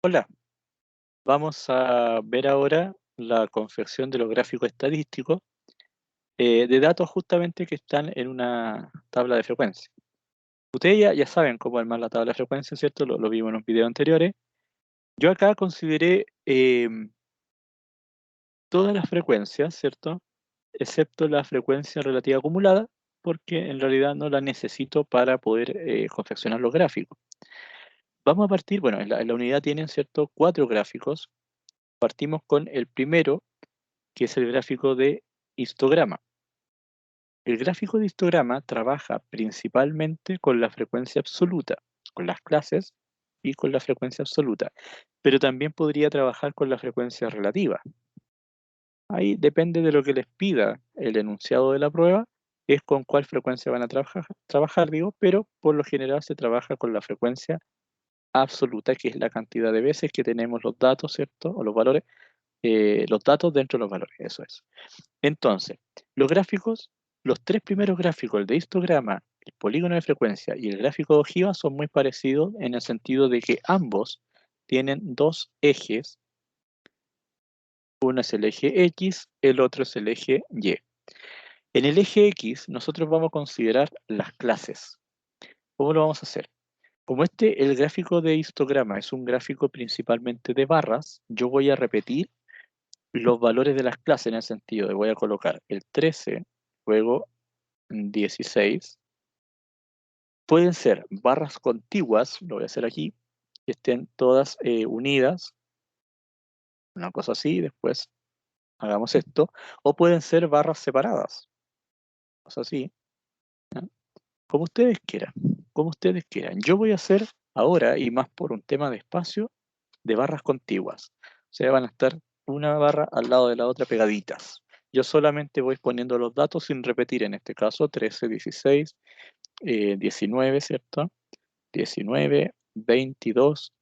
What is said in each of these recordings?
Hola, vamos a ver ahora la confección de los gráficos estadísticos de datos justamente que están en una tabla de frecuencia. Ustedes ya saben cómo armar la tabla de frecuencia, ¿cierto? Lo vimos en los videos anteriores. Yo acá consideré todas las frecuencias, ¿cierto? Excepto la frecuencia relativa acumulada, porque en realidad no la necesito para poder confeccionar los gráficos. Vamos a partir, bueno, en la unidad tienen, ¿cierto? 4 gráficos. Partimos con el primero, que es el gráfico de histograma. El gráfico de histograma trabaja principalmente con la frecuencia absoluta, con las clases y con la frecuencia absoluta, pero también podría trabajar con la frecuencia relativa. Ahí depende de lo que les pida el enunciado de la prueba, es con cuál frecuencia van a trabajar, digo, pero por lo general se trabaja con la frecuencia absoluta, que es la cantidad de veces que tenemos los datos, ¿cierto? O los valores, los datos dentro de los valores, eso es. Entonces, los gráficos, los tres primeros gráficos, el de histograma, el polígono de frecuencia y el gráfico de ojiva, son muy parecidos en el sentido de que ambos tienen dos ejes. Uno es el eje X, el otro es el eje Y. En el eje X, nosotros vamos a considerar las clases. ¿Cómo lo vamos a hacer? Como el gráfico de histograma es un gráfico principalmente de barras, yo voy a repetir los valores de las clases en el sentido de voy a colocar el 13, luego 16. Pueden ser barras contiguas, lo voy a hacer aquí, que estén todas unidas, una cosa así, después hagamos esto, o pueden ser barras separadas, cosa así, ¿ya? Como ustedes quieran, como ustedes quieran. Yo voy a hacer ahora, y más por un tema de espacio, de barras contiguas. O sea, van a estar una barra al lado de la otra pegaditas. Yo solamente voy poniendo los datos sin repetir, en este caso 13, 16, 19, ¿cierto? 19, 22,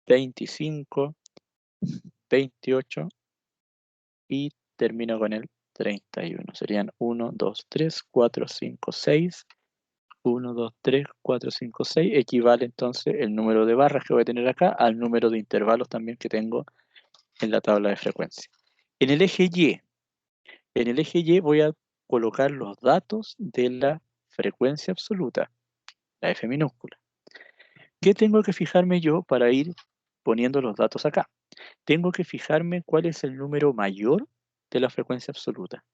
25, 28 y termino con el 31. Serían 1, 2, 3, 4, 5, 6. 1, 2, 3, 4, 5, 6. Equivale entonces el número de barras que voy a tener acá al número de intervalos también que tengo en la tabla de frecuencia. En el eje Y, en el eje Y voy a colocar los datos de la frecuencia absoluta, la F minúscula. ¿Qué tengo que fijarme yo para ir poniendo los datos acá? Tengo que fijarme cuál es el número mayor de la frecuencia absoluta.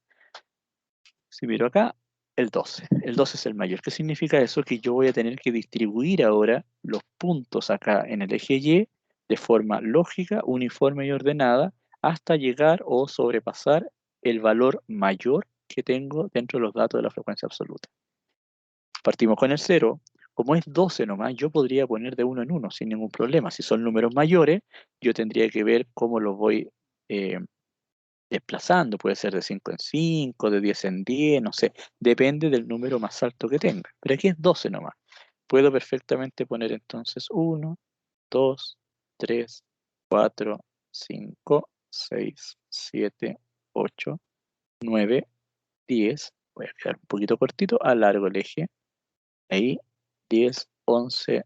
Si miro acá, el 12. El 12 es el mayor. ¿Qué significa eso? Que yo voy a tener que distribuir ahora los puntos acá en el eje Y de forma lógica, uniforme y ordenada hasta llegar o sobrepasar el valor mayor que tengo dentro de los datos de la frecuencia absoluta. Partimos con el 0. Como es 12 nomás, yo podría poner de uno en uno sin ningún problema. Si son números mayores, yo tendría que ver cómo los voy eh, desplazando. Puede ser de 5 en 5, de 10 en 10, no sé. Depende del número más alto que tenga. Pero aquí es 12 nomás. Puedo perfectamente poner entonces 1, 2, 3, 4, 5, 6, 7, 8, 9, 10. Voy a quedar un poquito cortito, alargo el eje. Ahí, 10, 11,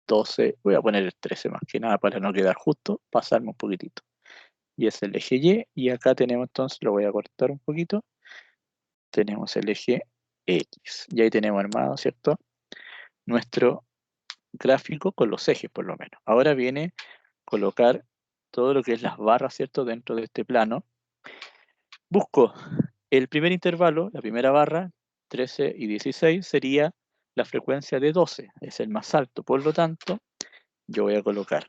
12. Voy a poner el 13 más que nada para no quedar justo, pasarme un poquitito. Y es el eje Y, y acá tenemos entonces, lo voy a cortar un poquito, tenemos el eje X. Y ahí tenemos armado, ¿cierto? Nuestro gráfico con los ejes, por lo menos. Ahora viene colocar todo lo que es las barras, ¿cierto? Dentro de este plano. Busco el primer intervalo, la primera barra, 13 y 16, sería la frecuencia de 12, es el más alto. Por lo tanto, yo voy a colocar.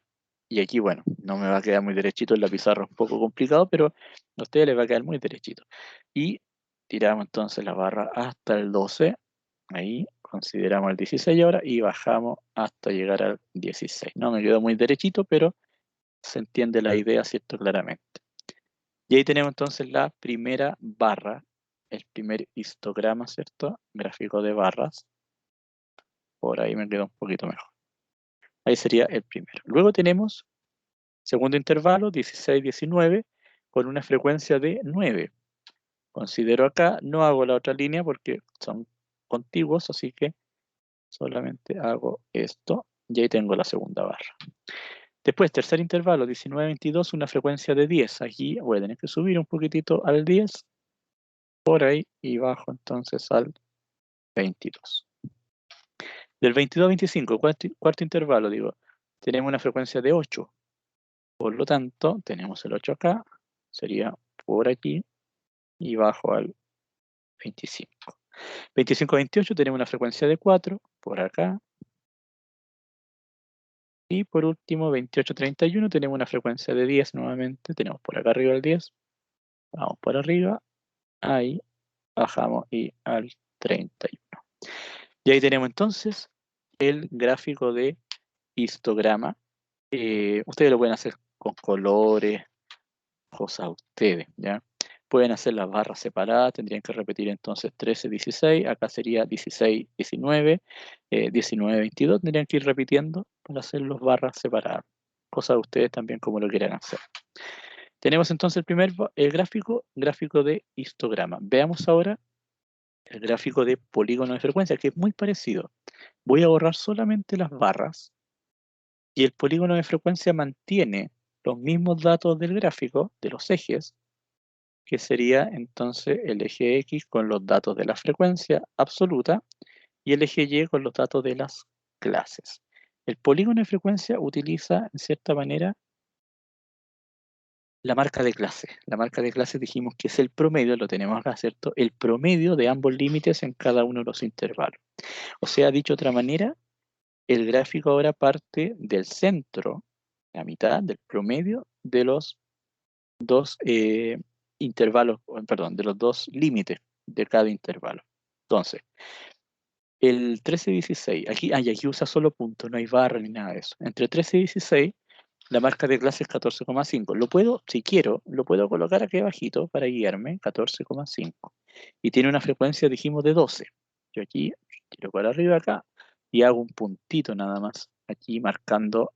Y aquí, bueno, no me va a quedar muy derechito en la pizarra, un poco complicado, pero a ustedes les va a quedar muy derechito. Y tiramos entonces la barra hasta el 12, ahí consideramos el 16 ahora y bajamos hasta llegar al 16. No me quedó muy derechito, pero se entiende la idea, ¿cierto? Claramente. Y ahí tenemos entonces la primera barra, el primer histograma, ¿cierto? Gráfico de barras. Por ahí me quedó un poquito mejor. Ahí sería el primero. Luego tenemos segundo intervalo, 16, 19, con una frecuencia de 9. Considero acá, no hago la otra línea porque son contiguos, así que solamente hago esto y ahí tengo la segunda barra. Después, tercer intervalo, 19, 22, una frecuencia de 10. Aquí voy a tener que subir un poquitito al 10, por ahí, y bajo entonces al 22. Del 22 a 25, cuarto intervalo, digo, tenemos una frecuencia de 8. Por lo tanto, tenemos el 8 acá, sería por aquí, y bajo al 25. 25 a 28 tenemos una frecuencia de 4, por acá. Y por último, 28 a 31 tenemos una frecuencia de 10 nuevamente. Tenemos por acá arriba el 10. Vamos por arriba, ahí, bajamos y al 31. Y ahí tenemos entonces el gráfico de histograma. Ustedes lo pueden hacer con colores, cosas ustedes, ¿ya? Pueden hacer las barras separadas, tendrían que repetir entonces 13, 16, acá sería 16, 19, 19, 22, tendrían que ir repitiendo para hacer las barras separadas. Cosas de ustedes también como lo quieran hacer. Tenemos entonces el primer gráfico de histograma. Veamos ahora el gráfico de polígono de frecuencia, que es muy parecido. Voy a borrar solamente las barras y el polígono de frecuencia mantiene los mismos datos del gráfico, de los ejes, que sería entonces el eje X con los datos de la frecuencia absoluta y el eje Y con los datos de las clases. El polígono de frecuencia utiliza, en cierta manera, la marca de clase. La marca de clase dijimos que es el promedio, lo tenemos acá, ¿cierto? El promedio de ambos límites en cada uno de los intervalos. O sea, dicho de otra manera, el gráfico ahora parte del centro, la mitad del promedio de los dos intervalos, perdón, de los dos límites de cada intervalo. Entonces, el 13-16, aquí usa solo puntos, no hay barra ni nada de eso. Entre 13 y 16, la marca de clase es 14,5. Lo puedo, si quiero, lo puedo colocar aquí abajito para guiarme, 14,5. Y tiene una frecuencia, dijimos, de 12. Yo aquí tiro para arriba acá y hago un puntito nada más, aquí marcando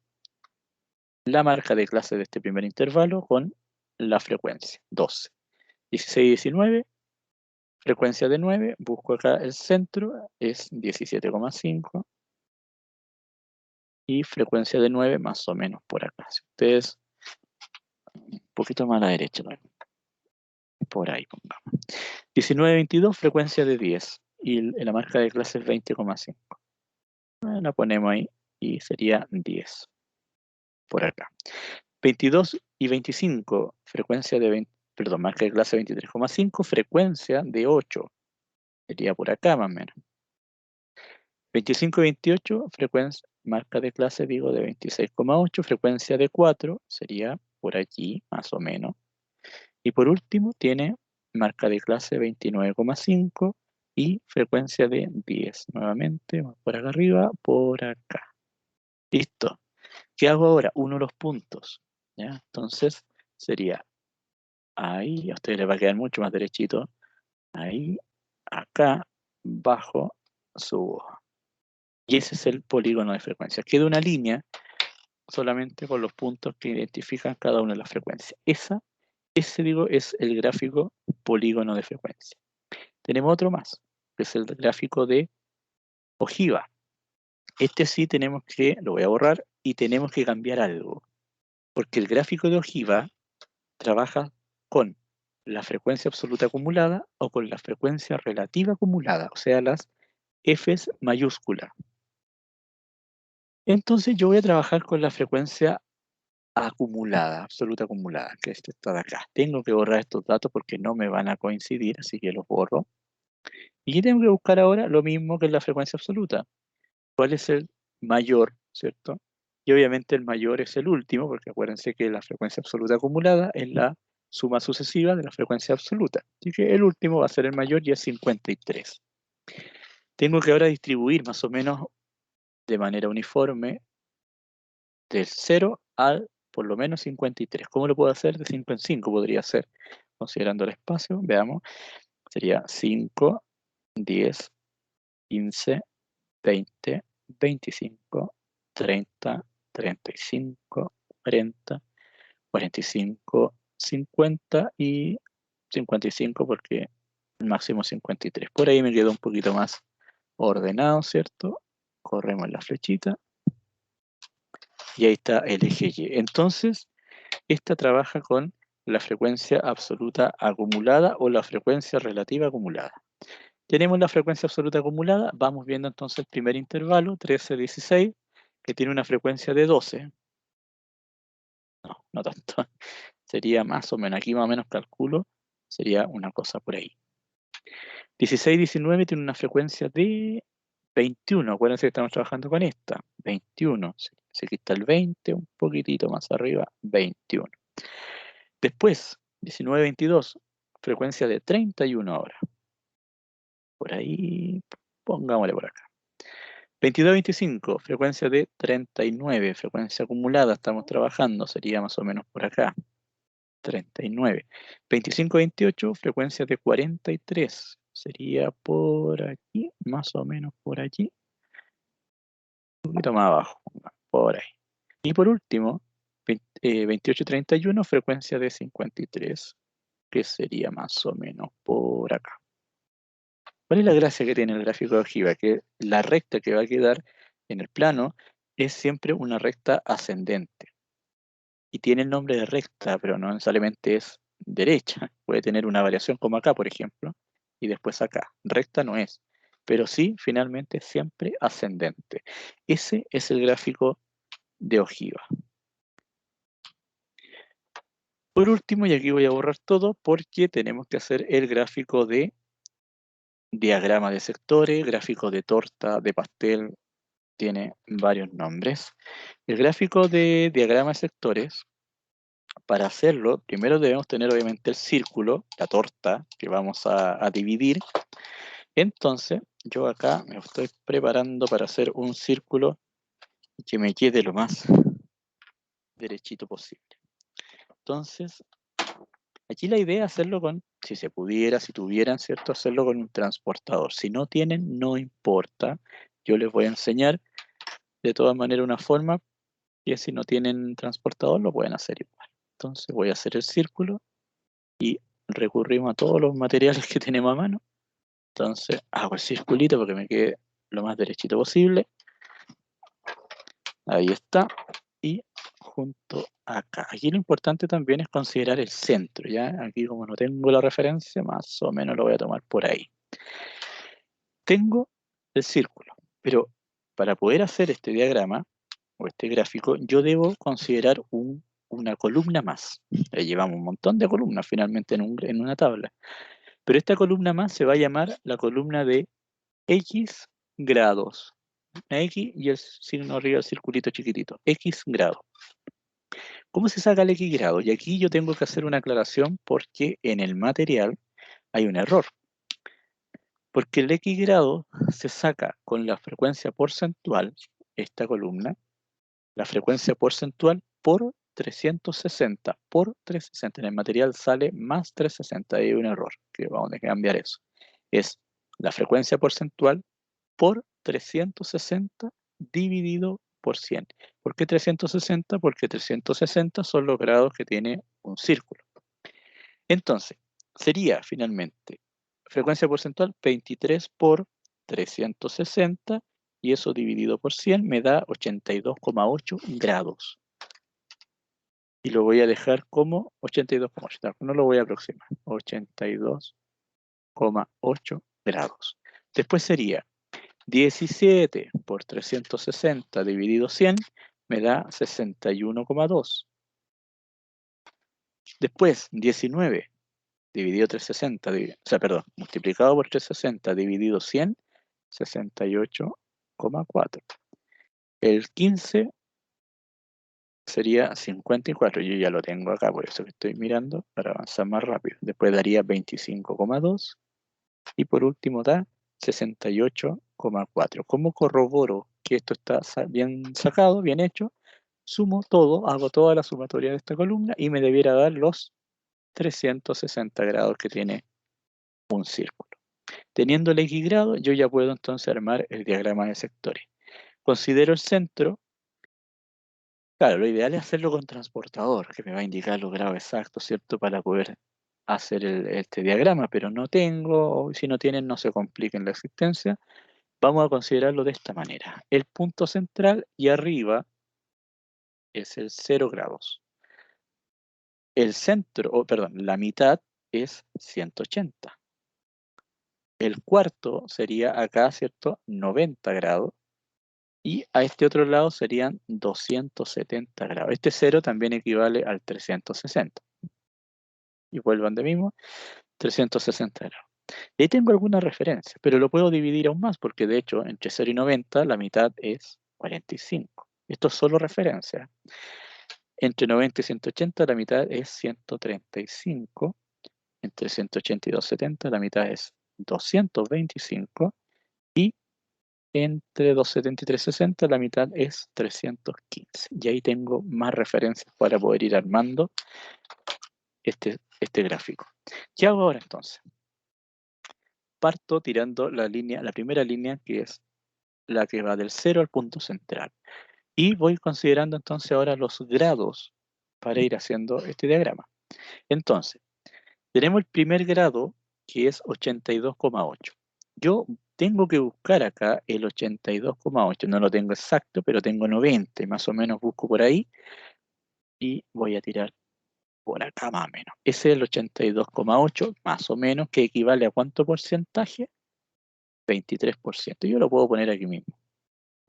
la marca de clase de este primer intervalo con la frecuencia, 12. 16 y 19, frecuencia de 9, busco acá el centro, es 17,5. Y frecuencia de 9 más o menos por acá. Si ustedes, un poquito más a la derecha, ¿no? Por ahí pongamos. 19,22, frecuencia de 10. Y la marca de clase es 20,5. La ponemos ahí y sería 10. Por acá. 22 y 25, frecuencia de 20, perdón, marca de clase 23,5, frecuencia de 8. Sería por acá más o menos. 25 y 28, frecuencia, marca de clase, digo, de 26,8, frecuencia de 4, sería por aquí, más o menos. Y por último, tiene marca de clase 29,5 y frecuencia de 10. Nuevamente, por acá arriba, por acá. Listo. ¿Qué hago ahora? Uno los puntos. ¿Ya? Entonces, sería ahí, a ustedes les va a quedar mucho más derechito. Ahí, acá, bajo, subo. Y ese es el polígono de frecuencia. Queda una línea solamente con los puntos que identifican cada una de las frecuencias. Ese digo es el gráfico polígono de frecuencia. Tenemos otro más, que es el gráfico de ojiva. Este sí tenemos que, lo voy a borrar, y tenemos que cambiar algo. Porque el gráfico de ojiva trabaja con la frecuencia absoluta acumulada o con la frecuencia relativa acumulada, o sea, las Fs mayúsculas. Entonces yo voy a trabajar con la frecuencia acumulada, absoluta acumulada, que es esta de acá. Tengo que borrar estos datos porque no me van a coincidir, así que los borro. Y tengo que buscar ahora lo mismo que en la frecuencia absoluta. ¿Cuál es el mayor, cierto? Y obviamente el mayor es el último, porque acuérdense que la frecuencia absoluta acumulada es la suma sucesiva de la frecuencia absoluta. Así que el último va a ser el mayor y es 53. Tengo que ahora distribuir más o menos de manera uniforme del 0 al por lo menos 53. ¿Cómo lo puedo hacer? De 5 en 5 podría ser, considerando el espacio. Veamos, sería 5, 10, 15, 20, 25, 30, 35, 40, 45, 50 y 55 porque el máximo es 53. Por ahí me quedó un poquito más ordenado, ¿cierto? Corremos la flechita. Y ahí está el eje Y. Entonces, esta trabaja con la frecuencia absoluta acumulada o la frecuencia relativa acumulada. Tenemos la frecuencia absoluta acumulada, vamos viendo entonces el primer intervalo, 13-16, que tiene una frecuencia de 12. No, no tanto. Sería más o menos, aquí más o menos calculo, sería una cosa por ahí. 16-19 tiene una frecuencia de 21, acuérdense que estamos trabajando con esta, 21. Aquí está el 20, un poquitito más arriba, 21. Después, 19-22, frecuencia de 31 ahora. Por ahí, pongámosle por acá. 22-25, frecuencia de 39, frecuencia acumulada, estamos trabajando, sería más o menos por acá, 39. 25-28, frecuencia de 43, sería por aquí, más o menos por allí, un poquito más abajo, por ahí. Y por último, 28-31, frecuencia de 53, que sería más o menos por acá. ¿Cuál es la gracia que tiene el gráfico de ojiva? Que la recta que va a quedar en el plano es siempre una recta ascendente. Y tiene el nombre de recta, pero no necesariamente es derecha. Puede tener una variación como acá, por ejemplo, y después acá. Recta no es, pero sí, finalmente, siempre ascendente. Ese es el gráfico de ojiva. Por último, y aquí voy a borrar todo porque tenemos que hacer el gráfico de diagrama de sectores, gráfico de torta, de pastel, tiene varios nombres. El gráfico de diagrama de sectores, para hacerlo, primero debemos tener obviamente el círculo, la torta que vamos a dividir. Entonces, yo acá me estoy preparando para hacer un círculo que me quede lo más derechito posible. Entonces, aquí la idea es hacerlo con, si se pudiera, si tuvieran, ¿cierto? Hacerlo con un transportador. Si no tienen, no importa. Yo les voy a enseñar de todas maneras una forma que si no tienen transportador lo pueden hacer igual. Entonces voy a hacer el círculo y recurrimos a todos los materiales que tenemos a mano. Entonces hago el circulito para que me quede lo más derechito posible. Ahí está. Y junto acá. Aquí lo importante también es considerar el centro, ¿ya? Aquí como no tengo la referencia, más o menos lo voy a tomar por ahí. Tengo el círculo, pero para poder hacer este diagrama o este gráfico, yo debo considerar una columna más. Le llevamos un montón de columnas finalmente en una tabla. Pero esta columna más se va a llamar la columna de X grados. Una X y el signo arriba, el circulito chiquitito. X grados. ¿Cómo se saca el X grado? Y aquí yo tengo que hacer una aclaración porque en el material hay un error. Porque el X grado se saca con la frecuencia porcentual, esta columna, la frecuencia porcentual por 360, por 360. En el material sale más 360, hay un error, que vamos a cambiar eso. Es la frecuencia porcentual por 360 dividido por 100. ¿Por qué 360? Porque 360 son los grados que tiene un círculo. Entonces, sería finalmente frecuencia porcentual 23 por 360 y eso dividido por 100 me da 82,8 grados. Y lo voy a dejar como 82,8, no lo voy a aproximar, 82,8 grados. Después sería 17 por 360 dividido 100 me da 61,2. Después 19 dividido 360, multiplicado por 360 dividido 100, 68,4. El 15 sería 54, yo ya lo tengo acá, por eso que estoy mirando, para avanzar más rápido. Después daría 25,2 y por último da 68,4. ¿Cómo corroboro que esto está bien sacado, bien hecho? Sumo todo, hago toda la sumatoria de esta columna y me debiera dar los 360 grados que tiene un círculo. Teniendo el X grado, yo ya puedo entonces armar el diagrama de sectores. Considero el centro. Claro, lo ideal es hacerlo con transportador, que me va a indicar los grados exactos, ¿cierto? Para poder hacer este diagrama, pero no tengo, si no tienen, no se compliquen la existencia. Vamos a considerarlo de esta manera. El punto central y arriba es el 0 grados. El centro, perdón, la mitad es 180. El cuarto sería acá, ¿cierto? 90 grados. Y a este otro lado serían 270 grados. Este 0 también equivale al 360. Y vuelvan de mismo, 360 grados. Y ahí tengo alguna referencia, pero lo puedo dividir aún más, porque de hecho, entre 0 y 90, la mitad es 45. Esto es solo referencia. Entre 90 y 180, la mitad es 135. Entre 180 y 270, la mitad es 225. Y entre 270 y 360, la mitad es 315. Y ahí tengo más referencias para poder ir armando este gráfico. ¿Qué hago ahora entonces? Parto tirando la primera línea, que es la que va del 0 al punto central. Y voy considerando entonces ahora los grados para ir haciendo este diagrama. Entonces, tenemos el primer grado, que es 82,8. Yo tengo que buscar acá el 82,8. No lo tengo exacto, pero tengo 90. Más o menos busco por ahí. Y voy a tirar por acá más o menos. Ese es el 82,8, más o menos, que equivale a ¿cuánto porcentaje? 23%. Yo lo puedo poner aquí mismo.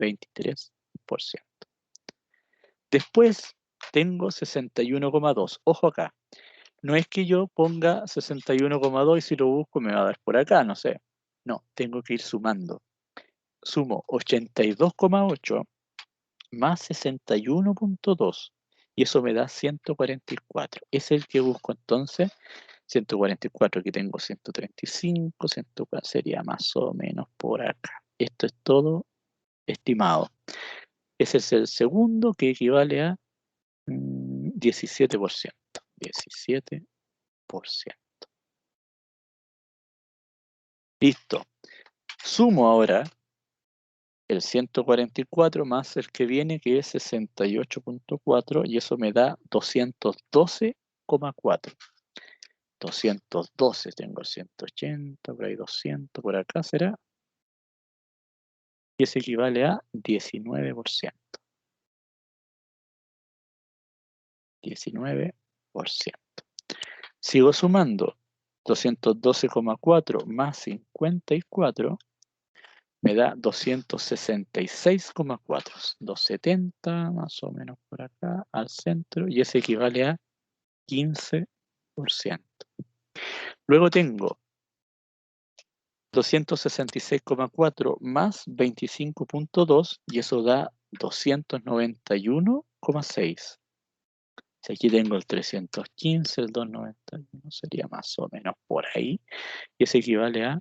23%. Después tengo 61,2. Ojo acá. No es que yo ponga 61,2 y si lo busco me va a dar por acá, no sé. No, tengo que ir sumando. Sumo 82,8 más 61,2 y eso me da 144. Es el que busco entonces. 144, aquí tengo 135, 104, sería más o menos por acá. Esto es todo estimado. Ese es el segundo, que equivale a 17%. 17%. Listo. Sumo ahora el 144 más el que viene, que es 68,4, y eso me da 212,4. 212, tengo 180, por ahí 200, por acá será. Y eso equivale a 19%. 19%. Sigo sumando 212,4 más 54 me da 266,4. 270 más o menos por acá al centro y eso equivale a 15%. Luego tengo 266,4 más 25,2 y eso da 291,6. Si aquí tengo el 315, el 291 sería más o menos por ahí. Y eso equivale a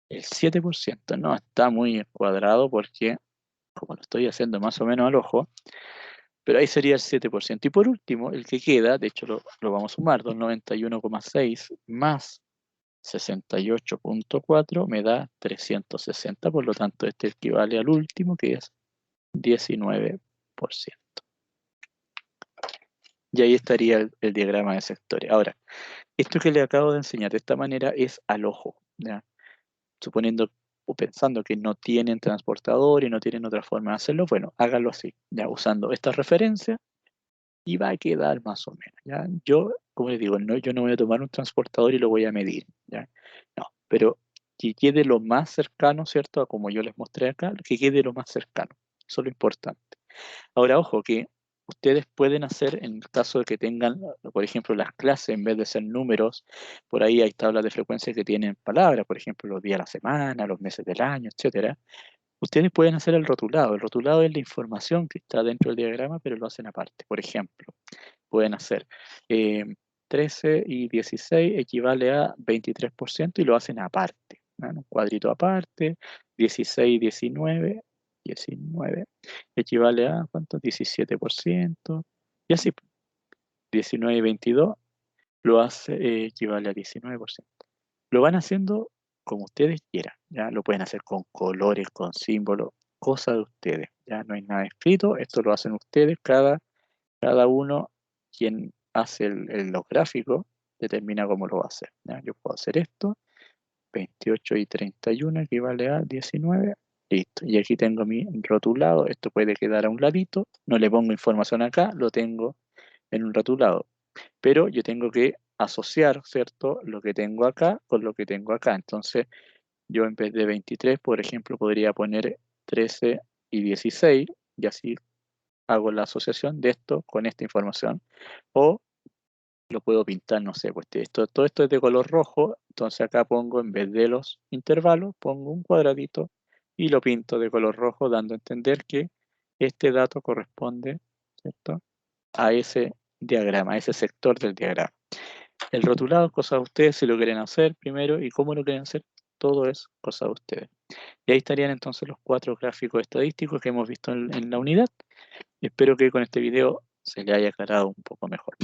el 7%. No está muy cuadrado porque, como lo estoy haciendo más o menos al ojo, pero ahí sería el 7%. Y por último, el que queda, de hecho lo vamos a sumar, 291,6 más 68,4 me da 360, por lo tanto este equivale al último, que es 19%. Y ahí estaría el diagrama de sectores. Ahora, esto que le acabo de enseñar de esta manera es al ojo, ¿ya? Suponiendo o pensando que no tienen transportador y no tienen otra forma de hacerlo, bueno, háganlo así, ya usando esta referencia y va a quedar más o menos, ¿ya? Yo, como les digo, no, yo no voy a tomar un transportador y lo voy a medir, ¿ya? No, pero que quede lo más cercano, ¿cierto? A como yo les mostré acá, que quede lo más cercano. Eso es lo importante. Ahora, ojo, que ustedes pueden hacer, en el caso de que tengan, por ejemplo, las clases, en vez de ser números, por ahí hay tablas de frecuencia que tienen palabras, por ejemplo, los días de la semana, los meses del año, etcétera. Ustedes pueden hacer el rotulado. El rotulado es la información que está dentro del diagrama, pero lo hacen aparte. Por ejemplo, pueden hacer 13 y 16 equivale a 23% y lo hacen aparte, ¿no? Un cuadrito aparte. 16 y 19 equivale a ¿cuánto? 17%. Y así, 19 y 22 lo hace, equivale a 19%. Lo van haciendo como ustedes quieran, ¿ya? Lo pueden hacer con colores, con símbolos, cosa de ustedes, ya no hay nada escrito, esto lo hacen ustedes, cada uno quien hace los gráficos determina cómo lo va a hacer, ¿ya? Yo puedo hacer esto, 28 y 31 equivale a 19, Listo. Y aquí tengo mi rotulado. Esto puede quedar a un ladito. No le pongo información acá, lo tengo en un rotulado. Pero yo tengo que asociar, ¿cierto? Lo que tengo acá con lo que tengo acá. Entonces, yo en vez de 23, por ejemplo, podría poner 13 y 16, y así hago la asociación de esto con esta información. O lo puedo pintar, no sé, pues todo esto es de color rojo, entonces acá pongo, en vez de los intervalos, pongo un cuadradito y lo pinto de color rojo, dando a entender que este dato corresponde, ¿cierto?, a ese diagrama, a ese sector del diagrama. El rotulado es cosa de ustedes si lo quieren hacer primero, y cómo lo quieren hacer, todo es cosa de ustedes. Y ahí estarían entonces los 4 gráficos estadísticos que hemos visto en la unidad. Espero que con este video se le haya aclarado un poco mejor.